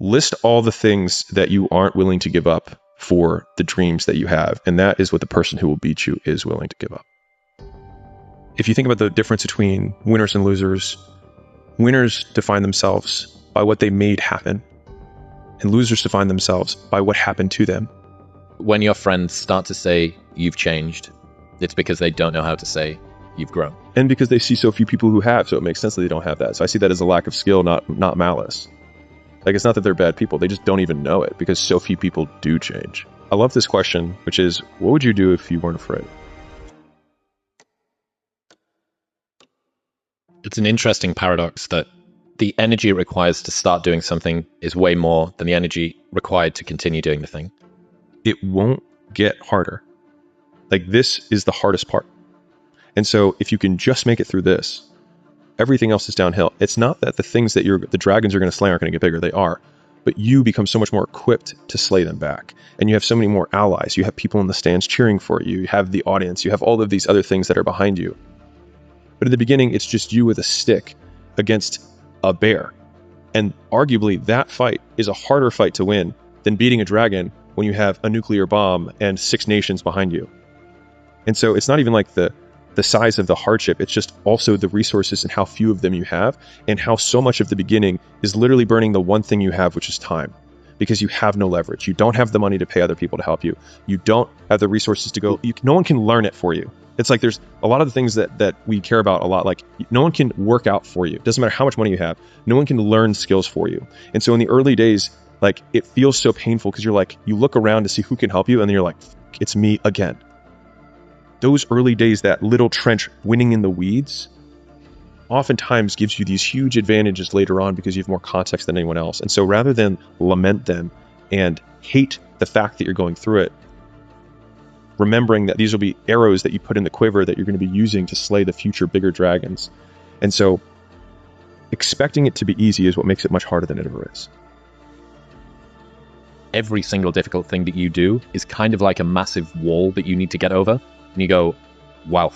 list all the things that you aren't willing to give up for the dreams that you have. And that is what the person who will beat you is willing to give up. If you think about the difference between winners and losers, winners define themselves by what they made happen, and losers define themselves by what happened to them. When your friends start to say you've changed, it's because they don't know how to say you've grown. And because they see so few people who have, so it makes sense that they don't have that. So I see that as a lack of skill, not malice. Like, it's not that they're bad people, they just don't even know it because so few people do change. I love this question, which is, what would you do if you weren't afraid? It's an interesting paradox that the energy it requires to start doing something is way more than the energy required to continue doing the thing. It won't get harder. Like, this is the hardest part. And so if you can just make it through this, everything else is downhill. It's not that the things that the dragons are going to slay aren't going to get bigger. They are. But you become so much more equipped to slay them back. And you have so many more allies. You have people in the stands cheering for you. You have the audience. You have all of these other things that are behind you. But at the beginning, it's just you with a stick against a bear. And arguably, that fight is a harder fight to win than beating a dragon when you have a nuclear bomb and 6 nations behind you. And so it's not even like the size of the hardship. It's just also the resources and how few of them you have, and how so much of the beginning is literally burning the one thing you have, which is time, because you have no leverage. You don't have the money to pay other people to help you. You don't have the resources to go. No one can learn it for you. It's like there's a lot of the things that we care about a lot. Like, no one can work out for you. It doesn't matter how much money you have. No one can learn skills for you. And so in the early days, like, it feels so painful because you're like, you look around to see who can help you, and then you're like, it's me again. Those early days, that little trench winning in the weeds, oftentimes gives you these huge advantages later on because you have more context than anyone else. And so rather than lament them and hate the fact that you're going through it, remembering that these will be arrows that you put in the quiver that you're going to be using to slay the future bigger dragons. And so expecting it to be easy is what makes it much harder than it ever is. Every single difficult thing that you do is kind of like a massive wall that you need to get over. And you go, wow,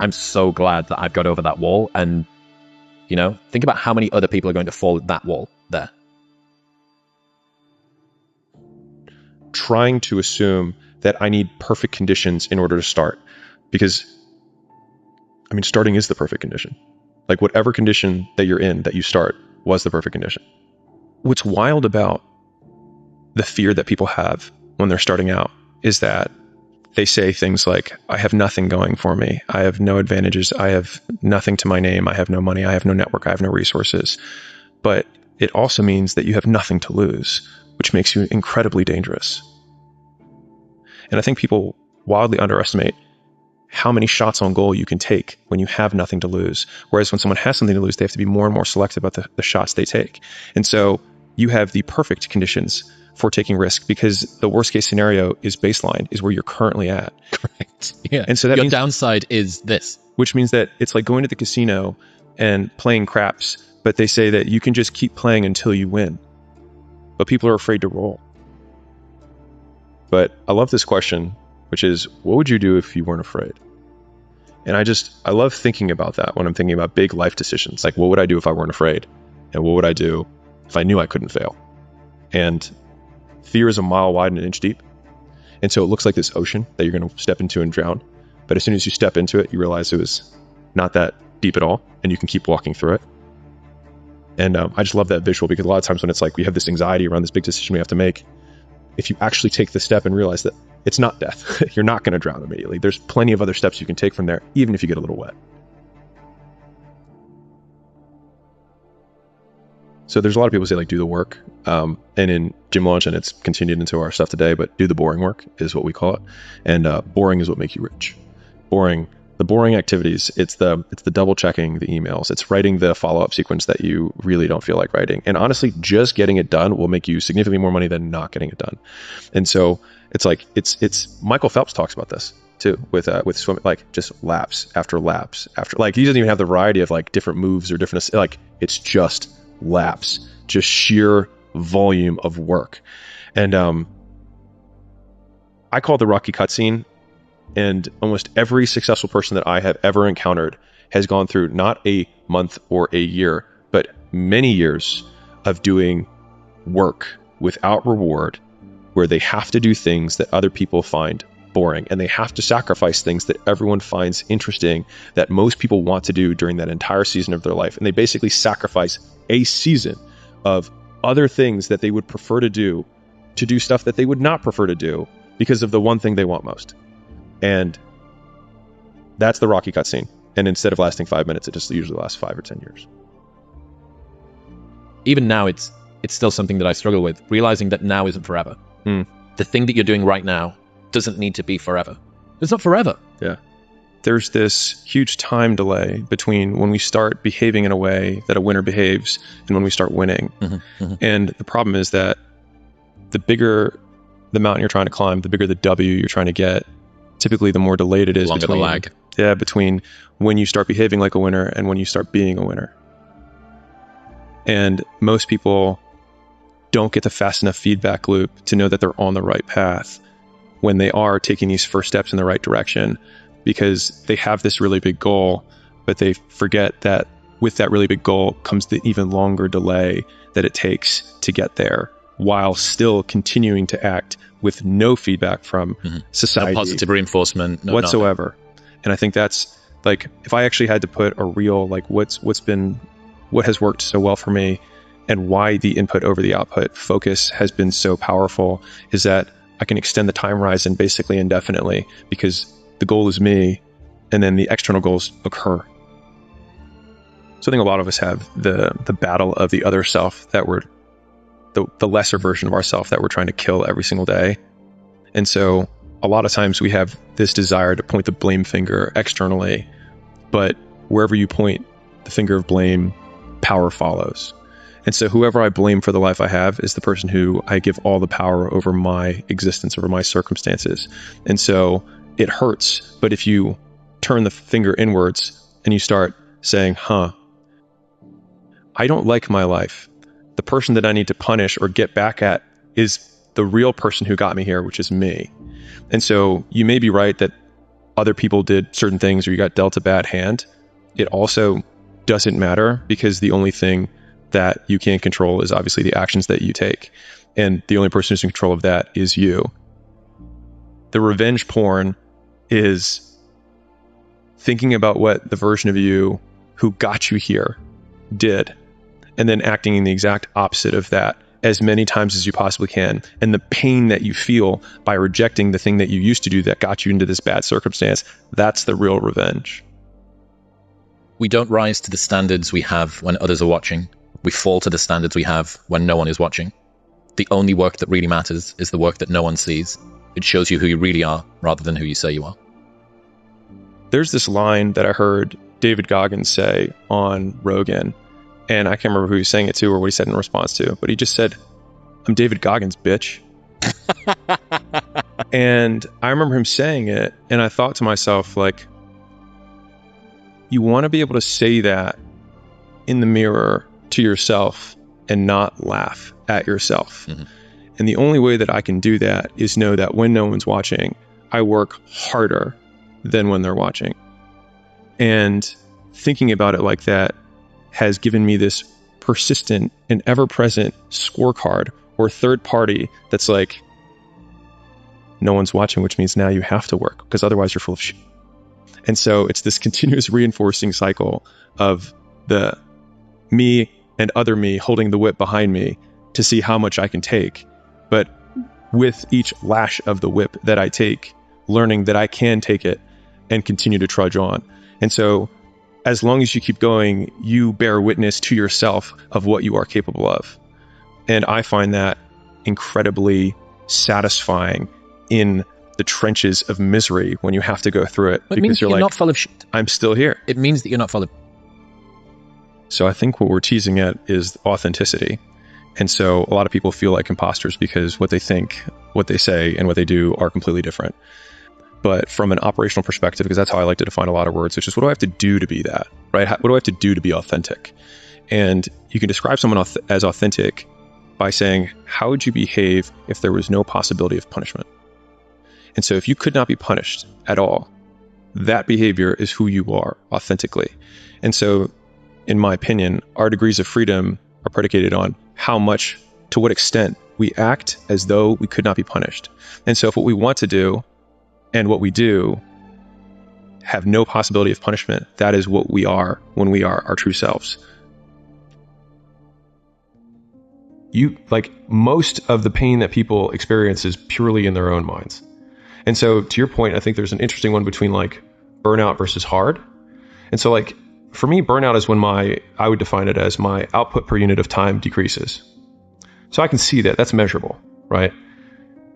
I'm so glad that I've got over that wall. And, you know, think about how many other people are going to fall at that wall there. Trying to assume that I need perfect conditions in order to start. Because, I mean, starting is the perfect condition. Like, whatever condition that you're in, that you start, was the perfect condition. What's wild about the fear that people have when they're starting out is that they say things like, I have nothing going for me. I have no advantages. I have nothing to my name. I have no money. I have no network. I have no resources. But it also means that you have nothing to lose, which makes you incredibly dangerous. And I think people wildly underestimate how many shots on goal you can take when you have nothing to lose. Whereas when someone has something to lose, they have to be more and more selective about the shots they take. And so you have the perfect conditions for taking risk, because the worst case scenario is baseline, is where you're currently at. Correct. Yeah. And so that your means, downside is this. which means that it's like going to the casino and playing craps, but they say that you can just keep playing until you win. But people are afraid to roll. But I love this question, which is, what would you do if you weren't afraid? And I love thinking about that when I'm thinking about big life decisions. Like, what would I do if I weren't afraid? And what would I do if I knew I couldn't fail? And fear is a mile wide and an inch deep. And so it looks like this ocean that you're going to step into and drown. But as soon as you step into it, you realize it was not that deep at all, and you can keep walking through it. And I just love that visual, because a lot of times when it's like we have this anxiety around this big decision we have to make, if you actually take the step and realize that it's not death, you're not going to drown immediately. There's plenty of other steps you can take from there, even if you get a little wet. So there's a lot of people who say, like, do the work. And in Gym Launch, and it's continued into our stuff today, but do the boring work is what we call it. And boring is what makes you rich. The boring activities, it's the double checking the emails. It's writing the follow-up sequence that you really don't feel like writing. And honestly, just getting it done will make you significantly more money than not getting it done. And so it's like, it's Michael Phelps talks about this too, with swimming, like just laps after laps after, like, he doesn't even have the variety of like different moves or different, like, it's just laps, just sheer volume of work. And I call it the Rocky cutscene, and almost every successful person that I have ever encountered has gone through not a month or a year, but many years of doing work without reward, where they have to do things that other people find boring, and they have to sacrifice things that everyone finds interesting, that most people want to do during that entire season of their life. And they basically sacrifice a season of other things that they would prefer to do stuff that they would not prefer to do because of the one thing they want most. And that's the Rocky cutscene. And instead of lasting 5 minutes, it just usually lasts 5 or 10 years. Even now, it's still something that I struggle with, realizing that now isn't forever. The thing that you're doing right now doesn't need to be forever. It's not forever. Yeah. There's this huge time delay between when we start behaving in a way that a winner behaves and when we start winning. And the problem is that the bigger the mountain you're trying to climb, the bigger the W you're trying to get, typically the more delayed it is. Longer between, the lag. Yeah, between when you start behaving like a winner and when you start being a winner. And most people don't get the fast enough feedback loop to know that they're on the right path when they are taking these first steps in the right direction, because they have this really big goal, but they forget that with that really big goal comes the even longer delay that it takes to get there, while still continuing to act with no feedback from society. No positive reinforcement whatsoever. And I think that's like, if I actually had to put a real, like what has worked so well for me and why the input over the output focus has been so powerful, is that I can extend the time horizon basically indefinitely, because the goal is me and then the external goals occur. So I think a lot of us have the battle of the other self, that we're the lesser version of ourself that we're trying to kill every single day. And so a lot of times we have this desire to point the blame finger externally, but wherever you point the finger of blame, power follows. And so whoever I blame for the life I have is the person who I give all the power over my existence, over my circumstances. And so it hurts. But if you turn the finger inwards and you start saying, I don't like my life. The person that I need to punish or get back at is the real person who got me here, which is me. And so you may be right that other people did certain things or you got dealt a bad hand. It also doesn't matter, because the only thing that you can control is obviously the actions that you take. And the only person who's in control of that is you. The revenge porn is thinking about what the version of you who got you here did, and then acting in the exact opposite of that as many times as you possibly can. And the pain that you feel by rejecting the thing that you used to do that got you into this bad circumstance, that's the real revenge. We don't rise to the standards we have when others are watching. We fall to the standards we have when no one is watching. The only work that really matters is the work that no one sees. It shows you who you really are rather than who you say you are. There's this line that I heard David Goggins say on Rogan, and I can't remember who he was saying it to or what he said in response to, but he just said, "I'm David Goggins, bitch." And I remember him saying it, and I thought to myself, like, you want to be able to say that in the mirror to yourself and not laugh at yourself. And the only way that I can do that is know that when no one's watching, I work harder than when they're watching. And thinking about it like that has given me this persistent and ever-present scorecard or third party that's like, no one's watching, which means now you have to work, because otherwise you're full of shit. And so it's this continuous reinforcing cycle of the me and other me holding the whip behind me to see how much I can take. But with each lash of the whip that I take, learning that I can take it and continue to trudge on. And so as long as you keep going, you bear witness to yourself of what you are capable of. And I find that incredibly satisfying in the trenches of misery when you have to go through it. It means you're you're like, not full of shit. I'm still here. It means that you're not full of... So I think what we're teasing at is authenticity. And so a lot of people feel like imposters because what they think, what they say, and what they do are completely different. But from an operational perspective, because that's how I like to define a lot of words, which is, what do I have to do to be that, right? What do I have to do to be authentic? And you can describe someone as authentic by saying, how would you behave if there was no possibility of punishment? And so if you could not be punished at all, that behavior is who you are authentically. And so, in my opinion, our degrees of freedom are predicated on how much to what extent we act as though we could not be punished. And so if what we want to do and what we do have no possibility of punishment, that is what we are when we are our true selves. Most of the pain that people experience is purely in their own minds. And so to your point, I think there's an interesting one between like burnout versus hard. And so like for me, burnout is when I would define it as my output per unit of time decreases. So I can see that that's measurable, right?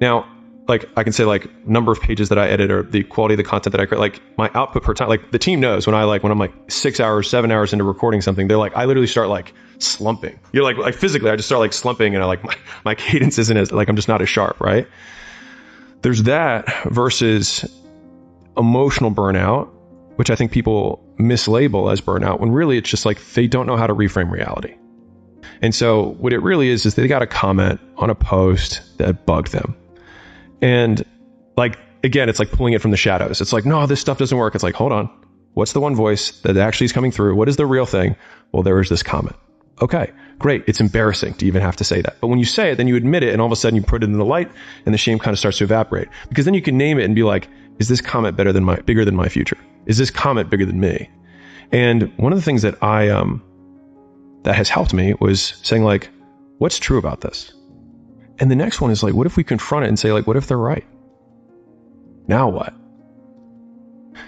Now, like I can say like number of pages that I edit or the quality of the content that I create, like my output per time, like the team knows when I'm like 6 hours, 7 hours into recording something, they're like, I literally start like slumping. You're like physically, I just start like slumping and I like my cadence isn't as like, I'm just not as sharp, right? There's that versus emotional burnout, which I think people mislabel as burnout when really it's just like they don't know how to reframe reality. And so what it really is they got a comment on a post that bugged them. And like, again, it's like pulling it from the shadows. It's like, no, this stuff doesn't work. It's like, hold on. What's the one voice that actually is coming through? What is the real thing? Well, there was this comment. Okay, great. It's embarrassing to even have to say that. But when you say it, then you admit it and all of a sudden you put it in the light and the shame kind of starts to evaporate, because then you can name it and be like, is this comment bigger than my future? Is this comment bigger than me? And one of the things that that has helped me was saying like, what's true about this? And the next one is like, what if we confront it and say like, what if they're right? Now what?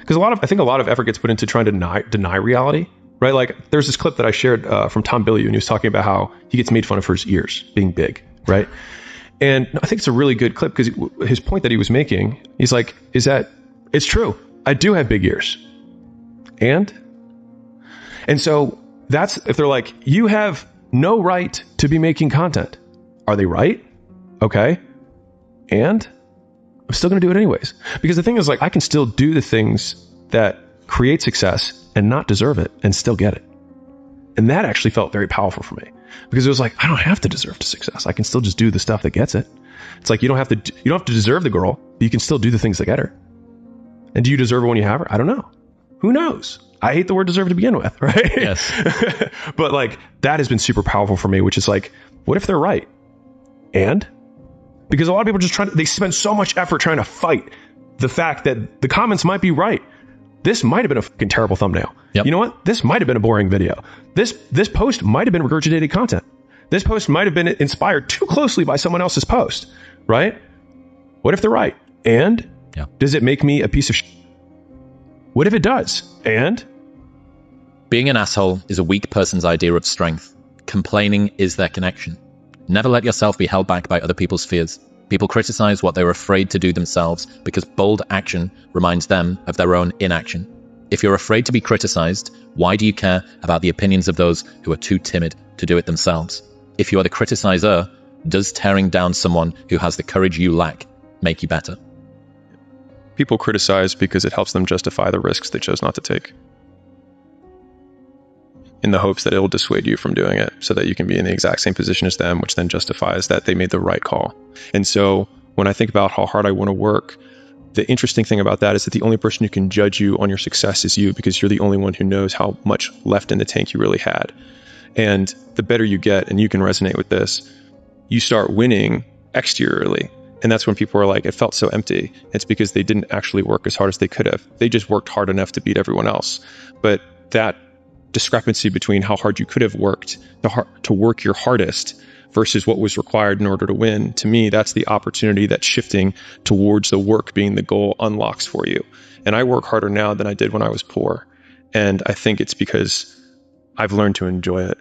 Because I think a lot of effort gets put into trying to deny reality, right? Like there's this clip that I shared from Tom Bilyeu, and he was talking about how he gets made fun of for his ears being big, right? And I think it's a really good clip because his point that he was making, he's like, is that it's true. I do have big ears. And so that's, if they're like, you have no right to be making content. Are they right? Okay. And I'm still going to do it anyways. Because the thing is like, I can still do the things that create success and not deserve it and still get it. And that actually felt very powerful for me, because it was like, I don't have to deserve the success. I can still just do the stuff that gets it. It's like, you don't have to deserve the girl, but you can still do the things that get her. And do you deserve her when you have her? I don't know. Who knows? I hate the word deserve to begin with, right? Yes. But like, that has been super powerful for me, which is like, what if they're right? And because a lot of people they spend so much effort trying to fight the fact that the comments might be right. This might have been a fucking terrible thumbnail. Yep. You know what? This might have been a boring video. This post might have been regurgitated content. This post might have been inspired too closely by someone else's post, right? What if they're right? And does it make me a piece of shit? What if it does? And being an asshole is a weak person's idea of strength. Complaining is their connection. Never let yourself be held back by other people's fears. People criticize what they're afraid to do themselves because bold action reminds them of their own inaction. If you're afraid to be criticized, why do you care about the opinions of those who are too timid to do it themselves? If you are the criticizer, does tearing down someone who has the courage you lack make you better? People criticize because it helps them justify the risks they chose not to take, in the hopes that it will dissuade you from doing it so that you can be in the exact same position as them, which then justifies that they made the right call. And so when I think about how hard I want to work, the interesting thing about that is that the only person who can judge you on your success is you, because you're the only one who knows how much left in the tank you really had. And the better you get, and you can resonate with this, you start winning exteriorly. And that's when people are like, it felt so empty. It's because they didn't actually work as hard as they could have. They just worked hard enough to beat everyone else. But that discrepancy between how hard you could have worked to work your hardest versus what was required in order to win, to me, that's the opportunity that shifting towards the work being the goal unlocks for you. And I work harder now than I did when I was poor. And I think it's because I've learned to enjoy it.